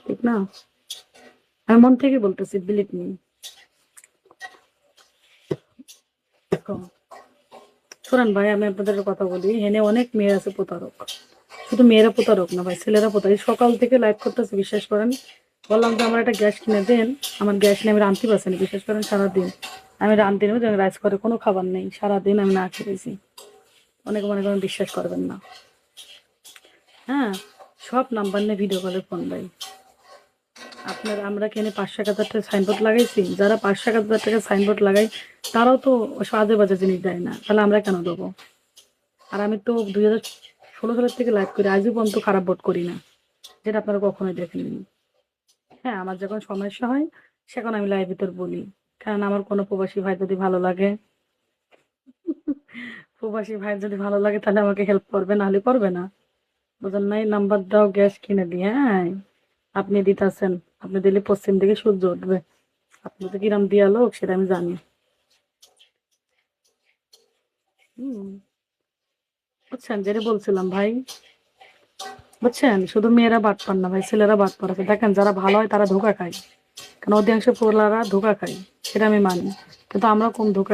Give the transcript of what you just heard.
ঠিক না? আমি মন থেকে বলতেছি, বিলিভ মি। শোনেন ভাই, আমি আপনাদের কথা বলি, হেনে অনেক মেয়ে আছে প্রতারক। শুধু মেয়েরা প্রতারক না ভাই, ছেলেরা প্রতারক। সকাল থেকে লাইভ করতেছে, বিশ্বাস করেন। বললাম যে আমার একটা গ্যাস কিনে দেন, আমার গ্যাস নিয়ে আমি রাঁধতে পারছি না, বিশ্বাস করেন। সারাদিন আমি রাঁধতে নেবো, রাইস করে কোনো খাবার নেই, সারাদিন আমি না খেয়েছি। অনেকে মনে করেন, বিশ্বাস করবেন না। হ্যাঁ, সব নাম্বার নিয়ে ভিডিও কলে ফোন দেয়। আমরা কেনে 5,000 টাকা সাইনবোর্ড লাগাইছি, যারা 5,000 টাকা সাইনবোর্ড লাগাই তারাও তো আজে বাজে জিনিস দেয় না, তাহলে আমরা কেন দেবো? আর আমি তো 2016 সালের থেকে লাইভ করি, আজও পর্যন্ত খারাপ বোর্ড করি না, যেটা আপনারা কখনোই দেখেননি। হ্যাঁ, আমার যখন সমস্যা হয় সেখন আমি লাইভ ভিতর বলি, কারণ আমার কোনো প্রবাসী ভাই যদি ভালো লাগে, প্রবাসী ভাই যদি ভালো লাগে তাহলে আমাকে হেল্প করবে, নাহলে করবে না। বুঝেন নাই? নাম্বার দাও, গ্যাস কিনে দিই। হ্যাঁ, আপনি দিতেছেন, আপনি দিলে পশ্চিম দিকে সূর্য উঠবে। আপনি তো কিরাম দিয়া লোক সেটা আমি জানি। হুম, বুঝছেন যেটা বলছিলাম ভাই? বুঝছেন, শুধু মেয়েরা বাটপার না ভাই, ছেলেরা বাটপার আছে। দেখেন, যারা ভালো হয় তারা ধোকা খায়, কারণ অধিকাংশ পোলারা ধোকা খায়, সেটা আমি মানি। কিন্তু আমরা কম ধোকা